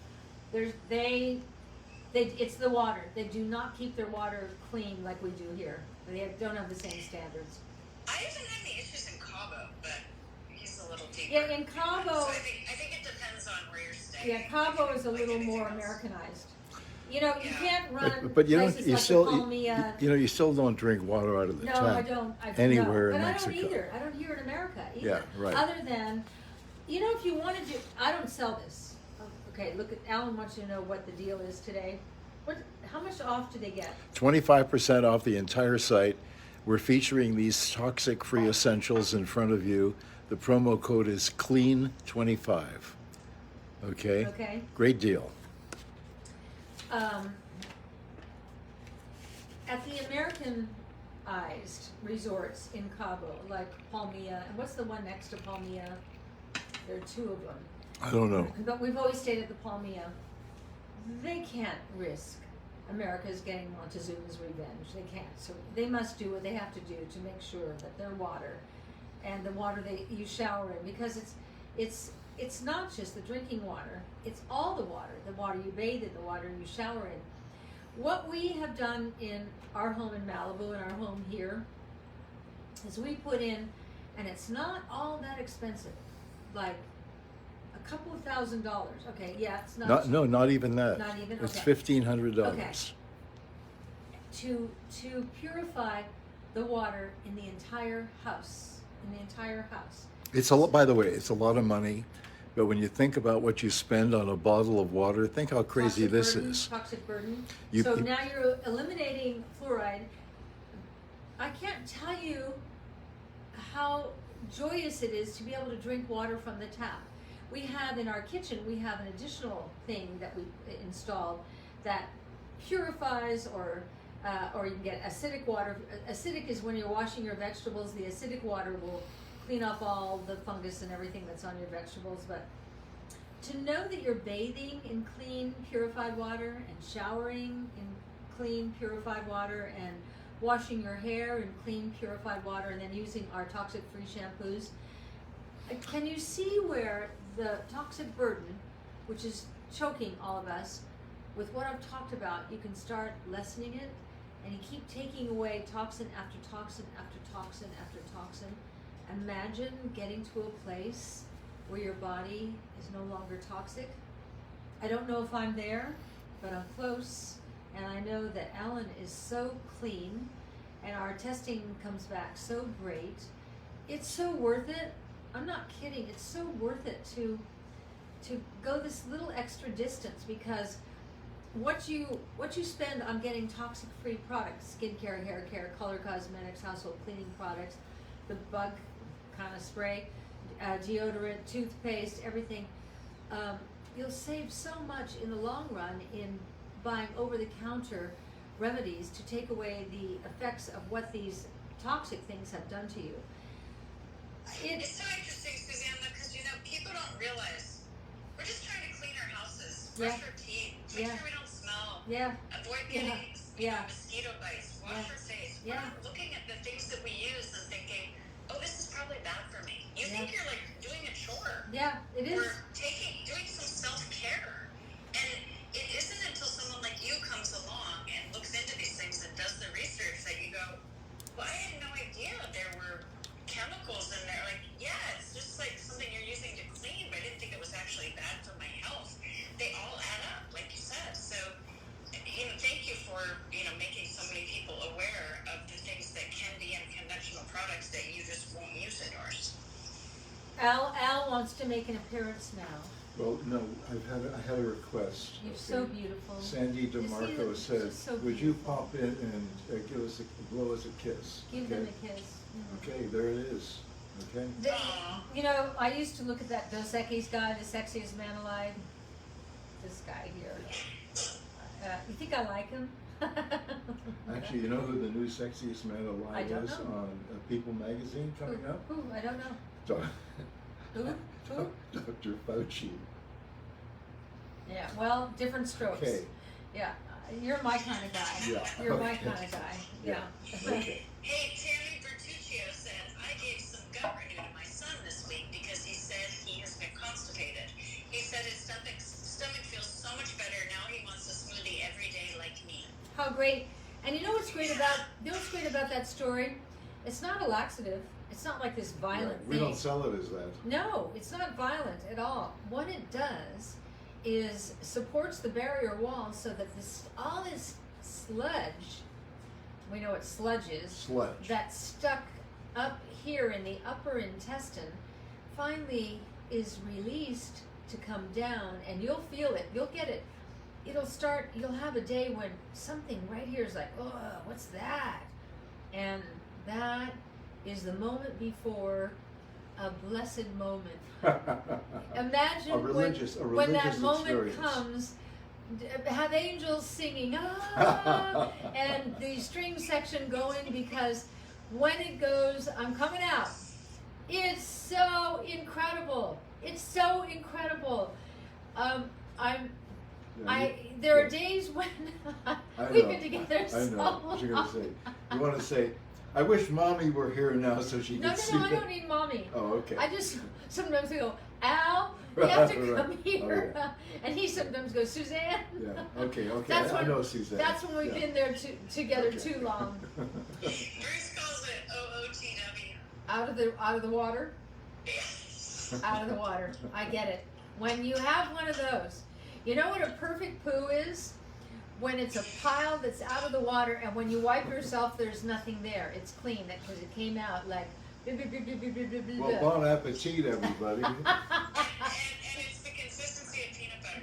It's the water. They do not keep their water clean like we do here. They don't have the same standards. I haven't had any issues in Cabo, but he's a little deep. Yeah, in So Cabo, I think it depends on where you're staying. yeah, Cabo is a Like little anything more else. Americanized. You know, you Yeah. can't run But you don't. places You like still. the Palmilla. You still don't drink water out of the No, tap. I don't. Anywhere no. in But Mexico. I don't either. I don't here in America either. Yeah, right. Other than, you know, if you wanted to, I don't sell this. Okay, look at Alan wants you to know what the deal is today. How much off do they get? 25% off the entire site. We're featuring these toxic-free essentials in front of you. The promo code is CLEAN25. Okay? Okay. Great deal. At the Americanized resorts in Cabo, like Palmilla, and what's the one next to Palmilla? There are two of them. I don't know. But we've always stayed at the Palmilla. They can't risk America's getting Montezuma's revenge. They can't. So they must do what they have to do to make sure that their water and the water you shower in, because it's not just the drinking water, it's all the water you bathe in, the water you shower in. What we have done in our home in Malibu and our home here is we put in, and it's not all that expensive, like a couple of $1,000s. Okay, yeah, it's not. No, not even that. Not even? It's Okay. $1,500. Okay. To purify the water in the entire house. It's a lot. By the way, it's a lot of money, but when you think about what you spend on a bottle of water, think how crazy Toxic burden. You- So you- now you're eliminating fluoride. I can't tell you how joyous it is to be able to drink water from the tap. We have in our kitchen, we have an additional thing that we installed that purifies, or you can get acidic water. Acidic is when you're washing your vegetables. The acidic water will clean up all the fungus and everything that's on your vegetables. But to know that you're bathing in clean, purified water, and showering in clean, purified water, and washing your hair in clean, purified water, and then using our toxic-free shampoos, can you see where the toxic burden, which is choking all of us, with what I've talked about, you can start lessening it, and you keep taking away toxin after toxin after toxin after toxin. Imagine getting to a place where your body is no longer toxic. I don't know if I'm there, but I'm close, and I know that Alan is so clean, and our testing comes back so great. It's so worth it. I'm not kidding. It's so worth it to go this little extra distance, because what you spend on getting toxic-free products, skincare, hair care, color cosmetics, household cleaning products, the bug kind of spray, deodorant, toothpaste, everything, you'll save so much in the long run in buying over-the-counter remedies to take away the effects of what these toxic things have done to you. It's so interesting, Susanna, because people don't realize we're just trying to clean our houses, brush our teeth, make sure we don't smell, avoid getting mosquito bites, wash our face. We're not looking at the things that we use and thinking, oh, this is probably bad for me. You think you're like doing a chore. Yeah, it is. Or doing some self-care. And it isn't until someone like you comes along and looks into these things and does the research that you go, well, I had no idea there were chemicals in there. Like, yeah, it's just like something you're using to clean, but I didn't think it was actually bad for my health. They all add up, like you said. So, thank you for, making so many people aware of the things that can be in conventional products that you just won't use in yours. Al wants to make an appearance now. Well, no, I had a request. You're so beautiful. Sandy DeMarco She's said, so would you beautiful. pop in and blow us a kiss? Give okay? them a kiss. Mm. Okay, there it is. Okay. I used to look at that Dos Equis guy, the sexiest man alive. This guy here. You think I like him? Actually, you know who the new sexiest man I alive don't is know. on People magazine coming up? Who? I don't know. Who? Dr. Fauci. Yeah, well, different strokes. Okay. Yeah, you're my kind of guy. Yeah, You're my okay. kind of guy. Yeah. Okay. Hey, Tammy Bertuccio said, I gave some gut renew to my son this week because he said he has been constipated. He said his stomach feels so much better. Now he wants a smoothie every day like me. How great. And you know what's great about that story? It's not a laxative. It's not like this violent We thing. don't sell it as that. No, it's not violent at all. What it does is supports the barrier wall so that all this sludge, we know what sludge is, Sludge. that's stuck up here in the upper intestine, finally is released to come down, and you'll feel it. You'll get it. You'll have a day when something right here is like, oh, what's that? And that is the moment before a blessed moment. Imagine a religious when that experience. moment comes, have angels singing, ah, and the string section going, because when it goes, I'm coming out. It's so incredible. It's so incredible. There are days when we've been together so long. I know what you're going to say. You want to say, I wish Mommy were here now so she could see No, I don't need Mommy. Oh, okay. I just, sometimes I go, Al, you have to Right. come here. Oh, yeah. And he sometimes goes, Suzanne. Yeah, okay. That's I when, know Suzanne. That's when we've been there together Okay. too long. Bruce calls it OOTW. Out of the water? Out of the water. I get it. When you have one of those, you know what a perfect poo is? When it's a pile that's out of the water, and when you wipe yourself, there's nothing there. It's clean because it came out like. Well, bon appetit, everybody. And it's the consistency of peanut butter.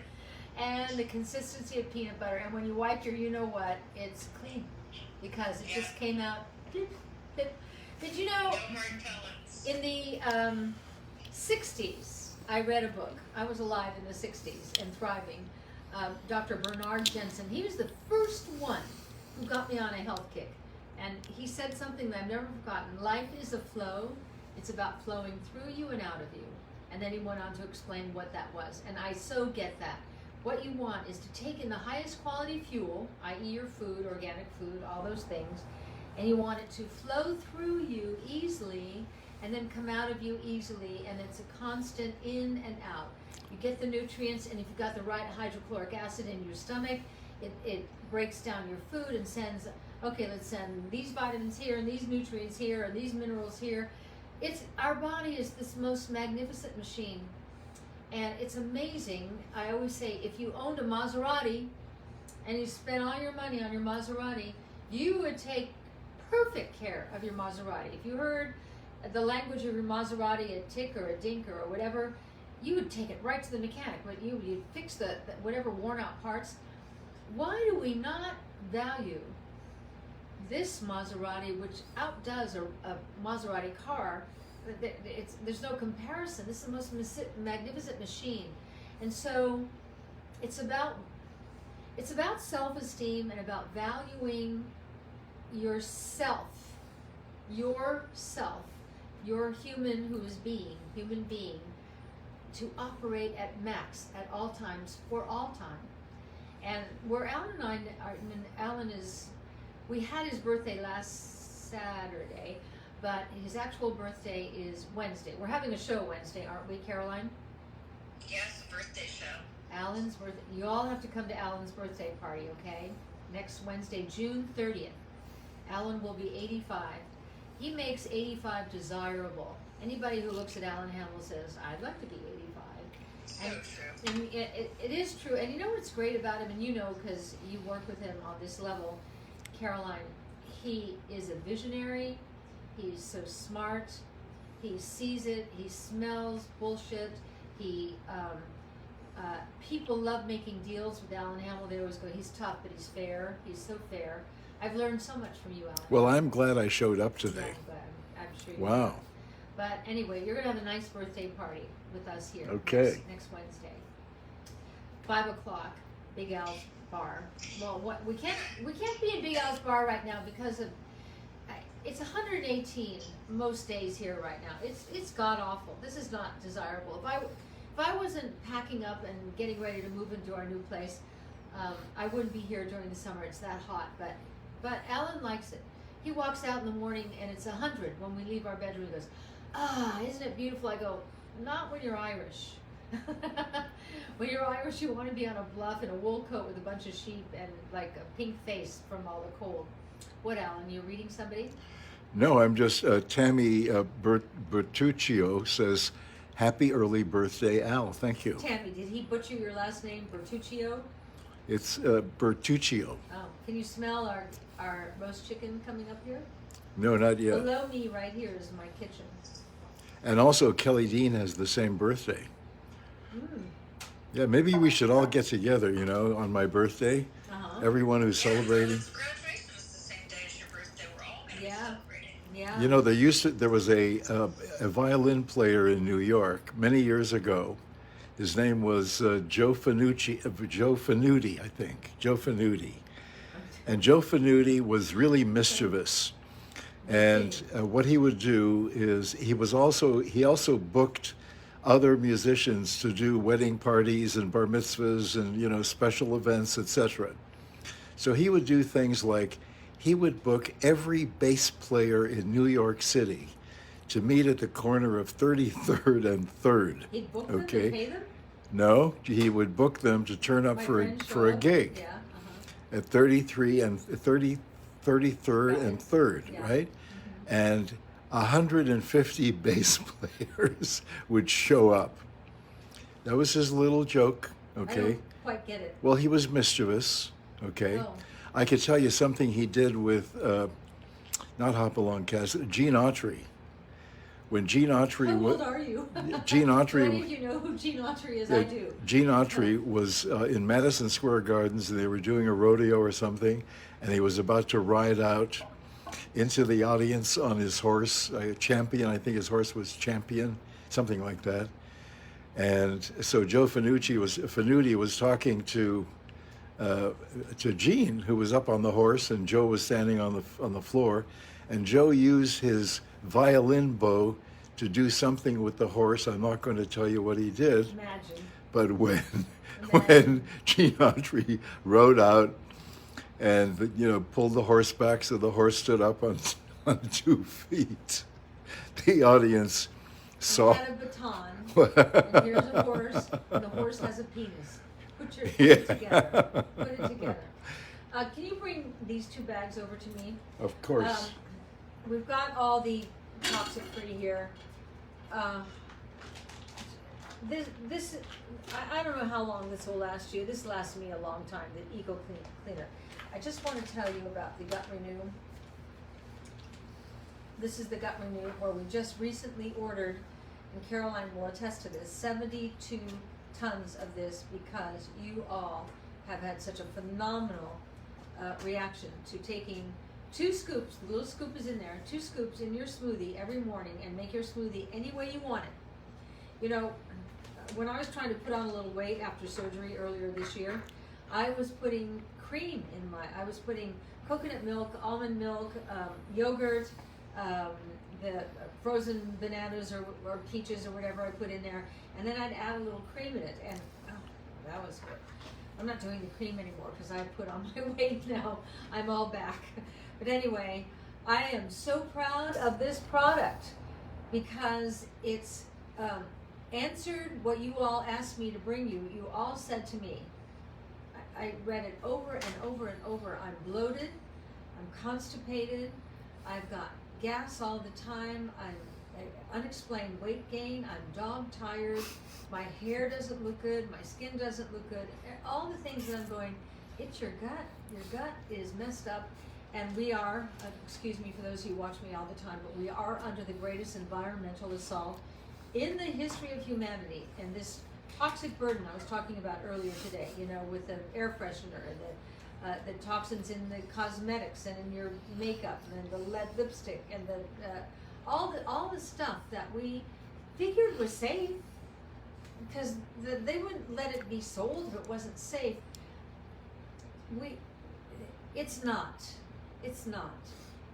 And the consistency of peanut butter. And when you wipe your, you know what, it's clean because it just came out. Did you know? No hard pellets. In the 60s, I read a book. I was alive in the 60s and thriving. Dr. Bernard Jensen, he was the first one who got me on a health kick. And he said something that I've never forgotten. Life is a flow. It's about flowing through you and out of you. And then he went on to explain what that was. And I so get that. What you want is to take in the highest quality fuel, i.e. your food, organic food, all those things, and you want it to flow through you easily and then come out of you easily, and it's a constant in and out. You get the nutrients, and if you've got the right hydrochloric acid in your stomach, it breaks down your food and sends, okay, let's send these vitamins here, and these nutrients here, and these minerals here. Our body is this most magnificent machine, and it's amazing. I always say, if you owned a Maserati, and you spent all your money on your Maserati, you would take perfect care of your Maserati. If you heard the language of your Maserati, a tick or a dink or whatever, you would take it right to the mechanic. But you'd fix the whatever worn out parts. Why do we not value this Maserati, which outdoes a Maserati car? There's no comparison. This is the most magnificent machine, and so it's about self-esteem and about valuing yourself, your human being, to operate at max at all times for all time. And where Alan and I are, we had his birthday last Saturday, but his actual birthday is Wednesday. We're having a show Wednesday, aren't we, Caroline? Yes, birthday show. Alan's birthday. You all have to come to Alan's birthday party, okay? Next Wednesday, June 30th. Alan will be 85. He makes 85 desirable. Anybody who looks at Alan Hamill says, I'd like to be 85. And, So true. and it is true. And you know what's great about him, and you know because you work with him on this level, Caroline, he is a visionary. He's so smart. He sees it. He smells bullshit. People love making deals with Alan Hamill. They always go, he's tough, but he's fair. He's so fair. I've learned so much from you, Alan. Well, I'm glad I showed up Yeah, today. I'm glad. I'm sure you Wow. are. But anyway, you're going to have a nice birthday party with us here. Okay. Next Wednesday. 5 o'clock, Big Al's bar. Well, we can't be in Big Al's bar right now because of it's 118 most days here right now. It's god awful. This is not desirable. If I wasn't packing up and getting ready to move into our new place, I wouldn't be here during the summer. It's that hot. But Alan likes it. He walks out in the morning and it's 100 when we leave our bedroom. He goes, isn't it beautiful? I go, not when you're Irish. When you're Irish, you want to be on a bluff in a wool coat with a bunch of sheep and like a pink face from all the cold. What, Alan? You're reading somebody? No, I'm just Tammy Bertuccio says, "Happy early birthday, Al." Thank you. Tammy, did he butcher your last name, Bertuccio? It's Bertuccio. Oh, can you smell our roast chicken coming up here? No, not yet. Below me, right here, is my kitchen. And also, Kelly Dean has the same birthday. Mm. Yeah, maybe we should all get together, you know, on my birthday. Uh-huh. Everyone who's celebrating. Graduation is the same day as your birthday. We're all going to be Yeah. celebrating. Yeah. You know, there was a violin player in New York many years ago. His name was Joe Fanucci, I think. Joe Fanucci. And Joe Fanucci was really mischievous. And what he would do is he also booked other musicians to do wedding parties and bar mitzvahs and, you know, special events, etc. So he would do things like he would book every bass player in New York City to meet at the corner of 33rd and 3rd. He'd book them Okay. and pay them? No, he would book them to turn up My for friend for a showed up. gig Yeah. at 33rd Right. and 3rd, Yeah. right? And 150 bass players would show up. That was his little joke, I okay? don't quite get it. Well, he was mischievous, okay? Oh. I could tell you something he did with, not Hopalong Cass, Gene Autry. When Gene Autry How wa- old are you? Gene Autry- Many of you know who Gene Autry is. I do. Gene Autry was in Madison Square Gardens, and they were doing a rodeo or something, and he was about to ride out into the audience on his horse, Champion. I think his horse was Champion, something like that. And so Joe Fanucci was talking to Gene, who was up on the horse, and Joe was standing on the floor, and Joe used his violin bow to do something with the horse. I'm not going to tell you what he did, Imagine. but when Gene Autry rode out and, you know, pulled the horse back so the horse stood up on 2 feet, the audience saw. I had a baton, and here's a horse, and the horse has a penis. Put it together. Put it together. Can you bring these 2 bags over to me? Of course. We've got all the toxic free here. I don't know how long this will last you. This lasts me a long time, the Eco Cleaner. I just want to tell you about the Gut Renew. This is the Gut Renew where we just recently ordered, and Caroline will attest to this, 72 tons of this because you all have had such a phenomenal reaction to taking 2 scoops, the little scoop is in there, 2 scoops in your smoothie every morning and make your smoothie any way you want it. You know, when I was trying to put on a little weight after surgery earlier this year, I was putting cream in I was putting coconut milk, almond milk, yogurt, the frozen bananas or peaches or whatever I put in there, and then I'd add a little cream in it, and oh, that was good. I'm not doing the cream anymore because I put on my weight now. I'm all back. But anyway, I am so proud of this product because it's answered what you all asked me to bring you. You all said to me, I read it over and over and over, I'm bloated, I'm constipated, I've got gas all the time, I'm unexplained weight gain, I'm dog tired, my hair doesn't look good, my skin doesn't look good, all the things that I'm going, it's your gut is messed up, and we are, excuse me for those who watch me all the time, but we are under the greatest environmental assault in the history of humanity, and this toxic burden I was talking about earlier today, you know, with the air freshener and the toxins in the cosmetics and in your makeup and the lead lipstick and all the stuff that we figured was safe because they wouldn't let it be sold if it wasn't safe. It's not.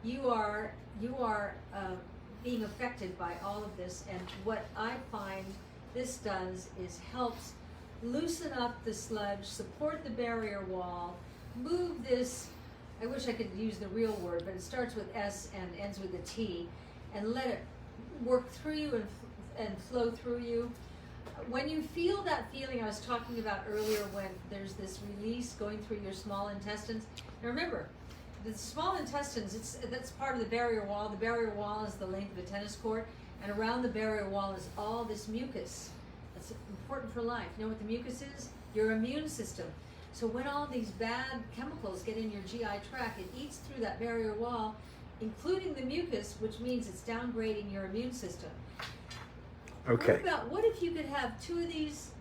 You are being affected by all of this, and what I find this does is helps loosen up the sludge, support the barrier wall, move this, I wish I could use the real word, but it starts with S and ends with a T, and let it work through you and flow through you. When you feel that feeling I was talking about earlier, when there's this release going through your small intestines, now remember, the small intestines, that's part of the barrier wall. The barrier wall is the length of a tennis court, and around the barrier wall is all this mucus. That's important for life. You know what the mucus is? Your immune system. So when all these bad chemicals get in your GI tract, it eats through that barrier wall, including the mucus, which means it's downgrading your immune system. Okay. What if you could have two of these,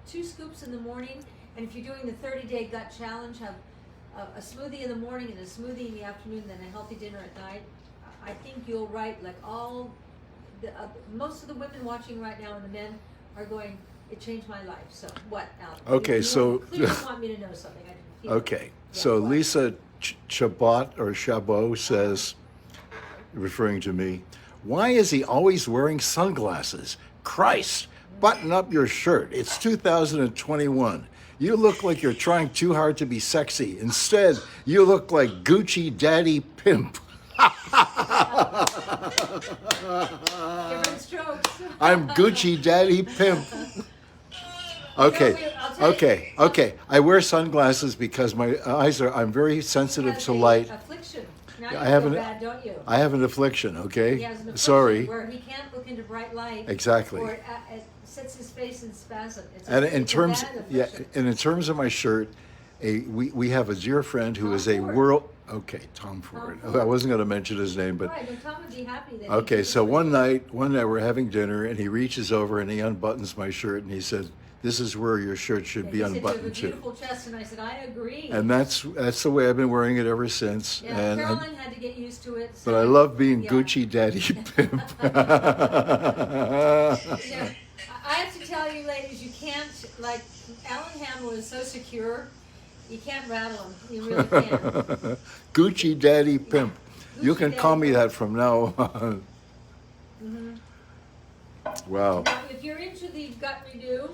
2 scoops in the morning, and if you're doing the 30-day gut challenge, have a smoothie in the morning and a smoothie in the afternoon, then a healthy dinner at night. I think you'll write like most of the women watching right now and the men are going, it changed my life. So what, Alan? Okay, you so clearly want me to know something. I didn't feel okay, it. Yeah, so what? Lisa Chabot says, referring to me, why is he always wearing sunglasses? Christ, button up your shirt. It's 2021. You look like you're trying too hard to be sexy. Instead, you look like Gucci Daddy Pimp. Different strokes. I'm Gucci Daddy Pimp. Okay, I'll tell you- okay. I wear sunglasses because my eyes I'm very sensitive Has to a light. Affliction. Now I you have feel an- bad, don't you? I have an affliction, He okay? has an affliction Sorry. where he can't look into bright light. Exactly. Or it sets his face in spasm. And It's in a terms, bad yeah, affliction. and in terms of my shirt, we have a dear friend who Tom is a Ford. world. Okay, Tom Ford. Tom Ford. I wasn't going to mention his name, but Right, and Tom would be happy that. he okay. did So it. one night we're having dinner, and he reaches over and he unbuttons my shirt, and he said, "This is where your shirt should And be he said, unbuttoned "You have a too." beautiful chest," and I said, "I agree." And that's the way I've been wearing it ever since. yeah, and Caroline had to get used to it. but I love being yeah. Gucci Daddy Pimp. Yeah, I have to tell you, ladies, you can't, like, Alan Hamill is so secure, you can't rattle him. You really can't. Gucci Daddy Pimp. You Gucci can Daddy call me Pimp. that from now on. Wow. Now, if you're into the gut redo,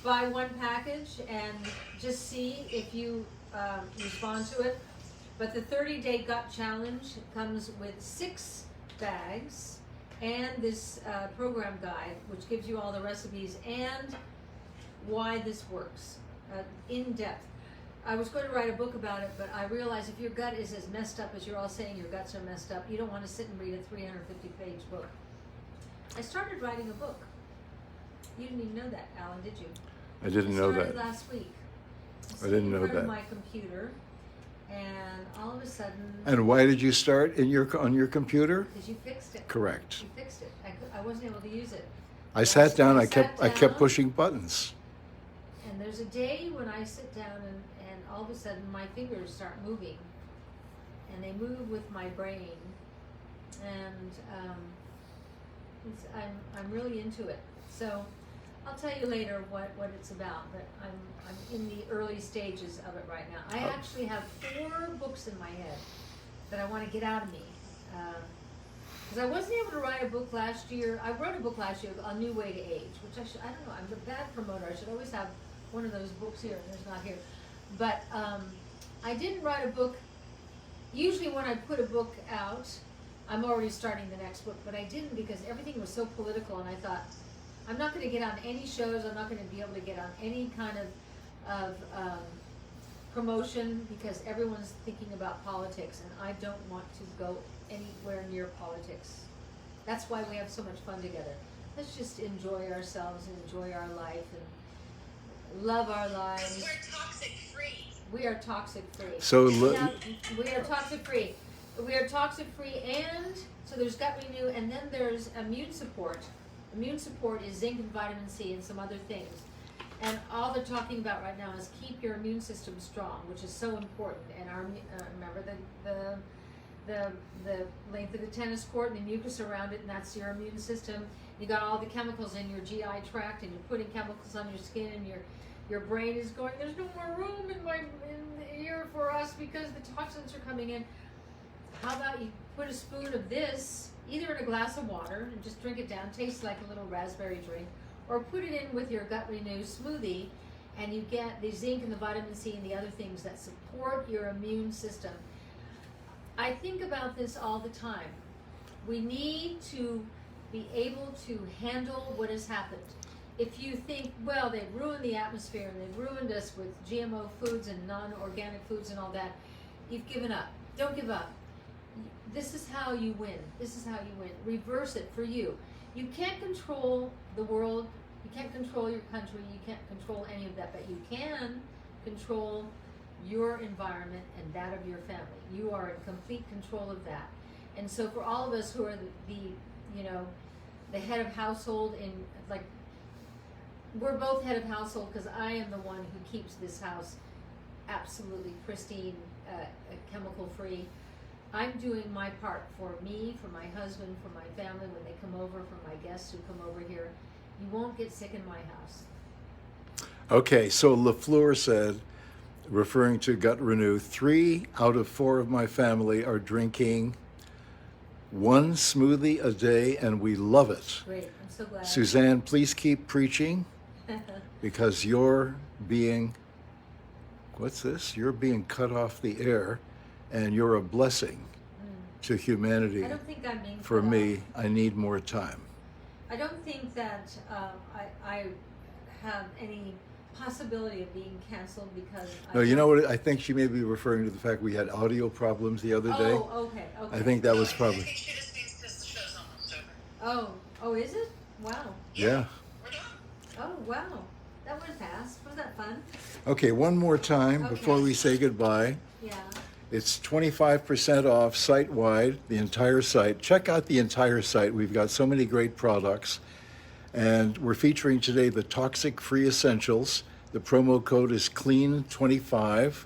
buy one package and just see if you respond to it. But the 30-day gut challenge comes with 6 bags and this program guide, which gives you all the recipes and why this works in depth. I was going to write a book about it, but I realized if your gut is as messed up as you're all saying your guts are messed up, you don't want to sit and read a 350-page book. I started writing a book. You didn't even know that, Alan, did you? I didn't know started that. last week. I didn't know in front that. of my computer, and all of a sudden, And why did you start on your computer? because you fixed it. Correct. You fixed it. I wasn't able to use it. I sat down. I sat kept down. pushing buttons. And there's a day when I sit down and all of a sudden my fingers start moving, and they move with my brain, and I'm really into it. So I'll tell you later what it's about, but I'm in the early stages of it right now. I actually have 4 books in my head that I want to get out of me. Because I wasn't able to write a book last year. I wrote a book last year, A New Way to Age, which I don't know, I'm a bad promoter. I should always have one of those books here, and there's not here. But I didn't write a book. Usually when I put a book out, I'm already starting the next book, but I didn't because everything was so political, and I thought, I'm not going to get on any shows, I'm not going to be able to get on any kind of promotion because everyone's thinking about politics, and I don't want to go anywhere near politics. That's why we have so much fun together. Let's just enjoy ourselves and enjoy our life and love our lives. We're toxic free. We are toxic free. So Yeah, we are toxic free. We are toxic free, and so there's gut renew, and then there's immune support. Immune support is zinc and vitamin C and some other things. And all they're talking about right now is keep your immune system strong, which is so important. And our remember the length of the tennis court and the mucus around it, and that's your immune system. You got all the chemicals in your GI tract, and you're putting chemicals on your skin, and your brain is going, there's no more room in the ear for us because the toxins are coming in. How about you put a spoon of this either in a glass of water and just drink it down, tastes like a little raspberry drink, or put it in with your gut renew smoothie, and you get the zinc and the vitamin C and the other things that support your immune system. I think about this all the time. We need to be able to handle what has happened. If you think, well, they've ruined the atmosphere and they've ruined us with GMO foods and non-organic foods and all that, You've given up. Don't give up. This is how you win. This is how you win. Reverse it for you. You can't control the world. You can't control your country. You can't control any of that, but you can control your environment and that of your family. You are in complete control of that. And so for all of us who are the head of household, in like, we're both head of household because I am the one who keeps this house absolutely pristine, chemical free. I'm doing my part for me, for my husband, for my family when they come over, for my guests who come over here. You won't get sick in my house. Okay, so LaFleur said, referring to Gut Renew, 3 out of 4 of my family are drinking 1 smoothie a day, and we love it. Great, I'm so glad. Suzanne, please keep preaching, because you're being, what's this? You're being cut off the air, and you're a blessing to humanity. I don't think I'm being For cut me, off. I need more time. I don't think that I have any possibility of being canceled because No, you know what? I think she may be referring to the fact we had audio problems the other day. Oh, okay. I think that was I probably, think she just means because the show's almost over. Oh, is it? Wow. yeah. We're done. Oh, wow. That went fast. Was that fun? Okay, one more time Okay. before we say goodbye. Yeah. It's 25% off site-wide, the entire site. Check out the entire site. We've got so many great products. And we're featuring today the toxic-free essentials. The promo code is CLEAN25,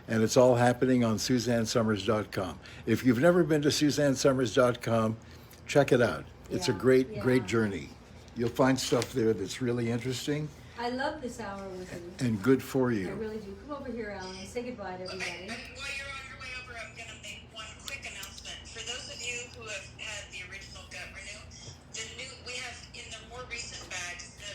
and it's all happening on SuzanneSummers.com. If you've never been to SuzanneSummers.com, check it out. It's a Yeah, great, yeah. great journey. You'll find stuff there that's really interesting I love this hour with you. and good for I you. really do. Come over here, Alan, and say goodbye to Okay, everybody. while you're on your way over, I'm going to make one quick announcement. For those of you who have had the original Gut Renew, we have in the more recent bags, the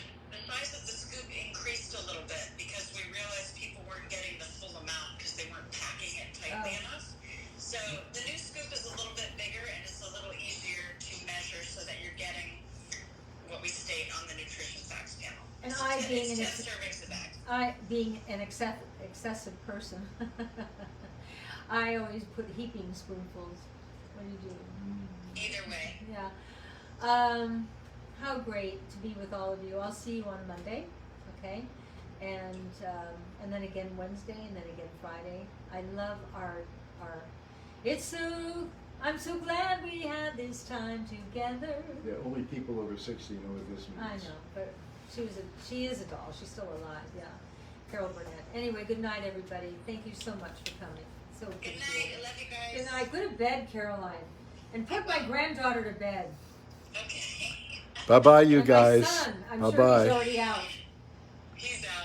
size of the scoop increased a little bit because we realized people weren't getting the full amount because they weren't packing it tightly enough. So the new scoop is a little bit bigger and it's a little easier to measure so that you're getting what we state on the nutrition facts panel. And It's I 10 being it's an 10 servings a bag. I, being an excessive person, I always put heaping spoonfuls. What do you do? Either way. Yeah. How great to be with all of you. I'll see you on Monday, okay? And then again Wednesday, and then again Friday. I love our. I'm so glad we had this time together. Yeah, only people over 60 know what this means. I know, but she is a doll. She's still alive. Yeah, Carol Burnett. Anyway, good night, everybody. Thank you so much for coming. So Good appreciate night. it. I love you guys. Good night. Go to bed, Caroline, and put my granddaughter to bed. Okay. Bye-bye, you And my guys. son. I'm Bye-bye. sure he's already out.